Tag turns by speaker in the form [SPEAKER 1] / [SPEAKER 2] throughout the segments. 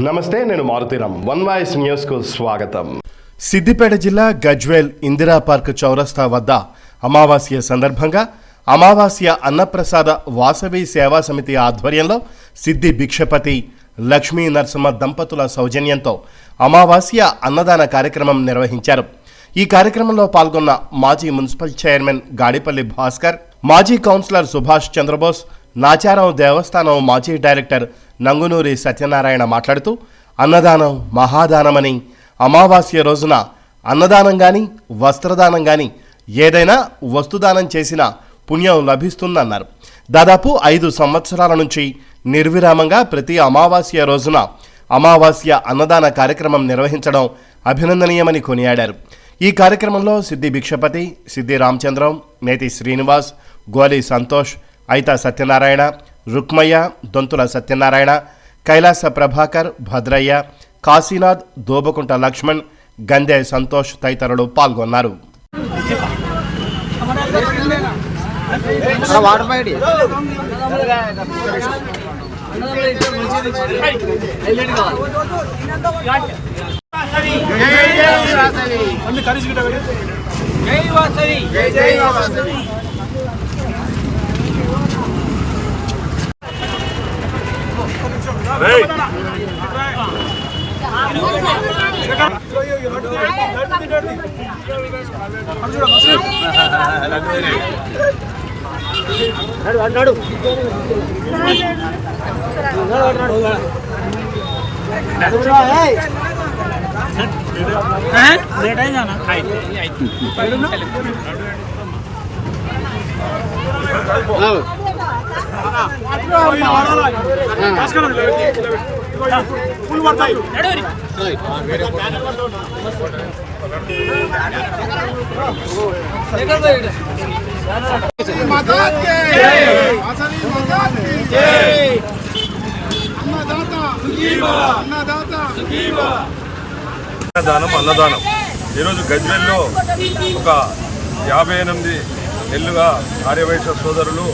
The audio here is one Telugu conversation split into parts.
[SPEAKER 1] నమస్తే, నేను మారుతీరామ్. వన్ వాయిస్ న్యూస్ కు స్వాగతం.
[SPEAKER 2] సిద్దిపేట జిల్లా గజ్వేల్ ఇందిరా పార్క్ చౌరస్తా వద్ద అమావాస్య సందర్భంగా అమావాస్య అన్నప్రసాద వాసవి సేవా సమితి ఆధ్వర్యంలో సిద్ధి భిక్షపతి లక్ష్మీ నరసింహ దంపతుల సౌజన్యంతో అమావాస్య అన్నదాన కార్యక్రమం నిర్వహించారు. ఈ కార్యక్రమంలో పాల్గొన్న మాజీ మున్సిపల్ చైర్మన్ గాడిపల్లి భాస్కర్, మాజీ కౌన్సిలర్ సుభాష్ చంద్రబోస్, నాచారం దేవస్థానం మాజీ డైరెక్టర్ నంగునూరి సత్యనారాయణ మాట్లాడుతూ అన్నదానం మహాదానమని, అమావాస్య రోజున అన్నదానం కానీ వస్త్రదానం కానీ ఏదైనా వస్తుదానం చేసిన పుణ్యం లభిస్తుందన్నారు. దాదాపు 5 సంవత్సరాల నుంచి నిర్విరామంగా ప్రతి అమావాస్య రోజున అమావాస్య అన్నదాన కార్యక్రమం నిర్వహించడం అభినందనీయమని కొనియాడారు. ఈ కార్యక్రమంలో సిద్ధి భిక్షపతి, సిద్ధి రామచంద్రం, నేతి శ్రీనివాస్, గోలి సంతోష్, ఐతా సత్యనారాయణ, రుక్మయ్య, దొంతుల సత్యనారాయణ, కైలాస ప్రభాకర్, భద్రయ్య, కాశీనాథ్, దోబకుంట లక్ష్మణ్, గందే సంతోష్ తదితరులు పాల్గొన్నారు.
[SPEAKER 3] అన్నదానం ఈరోజు గజ్వేల్లో ఒక 58 ఏళ్ళుగా ఆర్యవైశ్య సోదరులు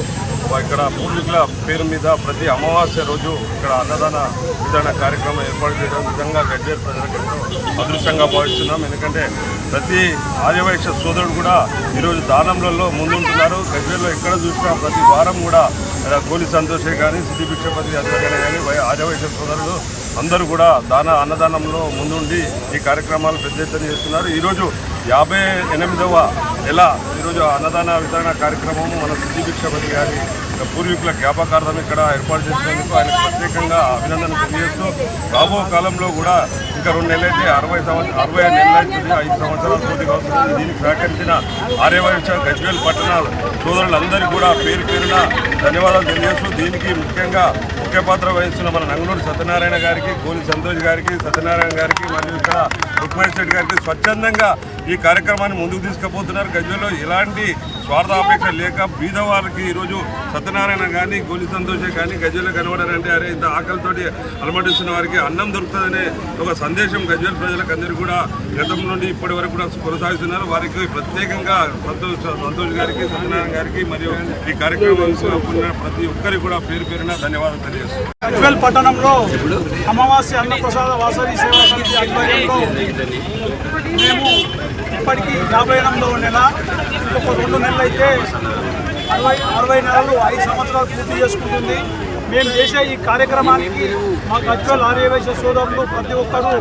[SPEAKER 3] ఇక్కడ పూర్వీకుల పేరు మీద ప్రతి అమావాస్య రోజు ఇక్కడ అన్నదాన విధాన కార్యక్రమం ఏర్పాటు చేయడం విధంగా గజ్వేల్ ప్రజలకు ఎంతో అదృష్టంగా భావిస్తున్నాం. ఎందుకంటే ప్రతి ఆర్యవైశ్య సోదరుడు కూడా ఈరోజు దానంలలో ముందుంటున్నారు. గజ్వేల్లో ఎక్కడ చూసినా ప్రతి వారం కూడా గోలి సంతోషే కానీ, సిద్ధి భిక్షపతి అధ్వర్యంలో కానీ ఆర్యవైశ్య సోదరులు అందరూ కూడా అన్నదానంలో ముందుండి ఈ కార్యక్రమాలు పెద్ద ఎత్తున చేస్తున్నారు. ఈరోజు 58వ నెల ఈరోజు అన్నదాన వితరణ కార్యక్రమము మన సిద్ధి భిక్షపతి గారి పూర్వీకుల జ్ఞాపకార్థం ఇక్కడ ఏర్పాటు చేసినందుకు ఆయనకు ప్రత్యేకంగా అభినందన తెలియజేస్తూ రాబో కాలంలో కూడా ఇంకా 2 నెలలైతే 60 నెలలు అవుతుంది, 5 సంవత్సరాలు పూర్తిగా అవుతుంది. దీనికి సహకరించిన ఆర్యవైశ్య గజ్వేల్ పట్టణ సోదరులందరికీ కూడా పేరు పేరున ధన్యవాదాలు తెలియజేస్తూ దీనికి ముఖ్యంగా ముఖ్య పాత్ర వహిస్తున్న మన నంగునూరి సత్యనారాయణ గారికి, గోలి సంతోష్ గారికి, సత్యనారాయణ గారికి మరియు ఇక్కడ రుక్మయ్య శెట్టి గారికి స్వచ్ఛందంగా ఈ కార్యక్రమాన్ని ముందుకు తీసుకుపోతున్నారు. గజ్వేల్లో ఎలాంటి స్వార్థాపేక్ష లేక బీదవారికి ఈరోజు సత్యనారాయణ కానీ, గోలి సంతోషే కానీ గజ్వేల్లో కనబడారంటే అరే ఇంత ఆకలితోటి అలమటిస్తున్న వారికి అన్నం దొరుకుతుందనే ఒక సందేశం గజ్వేల్ ప్రజలకు అందరికీ కూడా గతం నుండి ఇప్పటి వరకు కూడా కొనసాగిస్తున్నారు. వారికి ప్రత్యేకంగా సంతోష్ గారికి, సత్యనారాయణ గారికి మరియు ఈ కార్యక్రమం ప్రతి ఒక్కరికి కూడా పేరు పేరున ధన్యవాదాలు తెలియజేస్తున్నారు.
[SPEAKER 4] గజ్వేల్ పట్టణంలో అమావాస్య అన్నప్రసాద వాసవి సేవా సమితి ఆధ్వర్యంలో మేము ఇప్పటికీ 58వ నెల, ఇంకొక 2 నెలలు అయితే 60 నెలలు 5 సంవత్సరాలు పూర్తి చేసుకుంటుంది. మేము చేసే ఈ కార్యక్రమానికి మా గజ్వేల్ ఆర్యవైశ్య సోదరులు ప్రతి ఒక్కరూ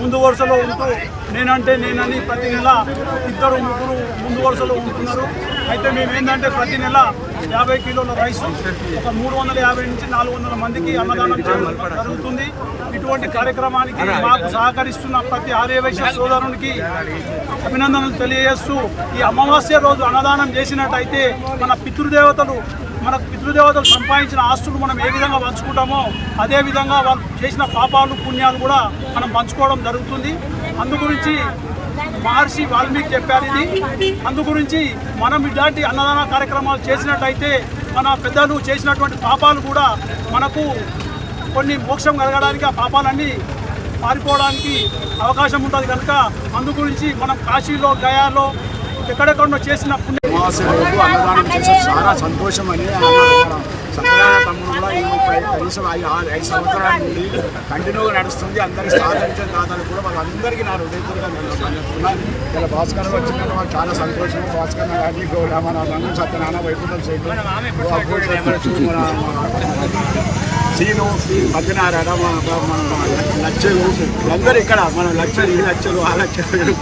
[SPEAKER 4] ముందు వరుసలో ఉంటూ నేనంటే నేనని ప్రతి నెల 2, 3 ముందు వరుసలో ఉంటున్నారు. అయితే మేము ఏంటంటే ప్రతి నెల 50 కిలోల రైసు ఒక 350 నుంచి 400 మందికి అన్నదానం చేయడం జరుగుతుంది. ఇటువంటి కార్యక్రమానికి మాకు సహకరిస్తున్న ప్రతి ఆర్యవైశ్య సోదరునికి అభినందనలు తెలియజేస్తూ ఈ అమావాస్య రోజు అన్నదానం చేసినట్టయితే మనకు పితృదేవతలు సంపాదించిన ఆస్తులు మనం ఏ విధంగా పంచుకుంటామో అదేవిధంగా వాళ్ళు చేసిన పాపాలు పుణ్యాలు కూడా మనం పంచుకోవడం జరుగుతుంది. అందుగురించి మహర్షి వాల్మీకి చెప్పారు ఇది. అందుగురించి మనం ఇలాంటి అన్నదాన కార్యక్రమాలు చేసినట్టయితే మన పెద్దలు చేసినటువంటి పాపాలు కూడా మనకు కొన్ని మోక్షం కలగడానికి, ఆ పాపాలన్నీ పారిపోవడానికి అవకాశం ఉంటుంది కనుక అందుగురించి మనం కాశీలో, గయాలో ఎక్కడెక్కడో చేసిన
[SPEAKER 5] అన్నదానం చేసి చాలా సంతోషం అని సత్యనారాయణ తమ్ముడు కూడా కనీసం 5 సంవత్సరాల నుండి కంటిన్యూగా నడుస్తుంది. అందరికీ సహకరించిన దాదాలు కూడా వాళ్ళందరికీ నా హృదయపూర్వకంగా నన్ను ఇలా భాస్కర్ వచ్చిందని వాళ్ళు చాలా సంతోషం. భాస్కర్ గారిని మన రంగం సత్యనారాయణ వైకుంఠం సేటు సీను సత్యనారాయణ మన లక్షలు అందరూ ఇక్కడ మన లక్షలు ఈ లక్షలు ఆ లక్షలు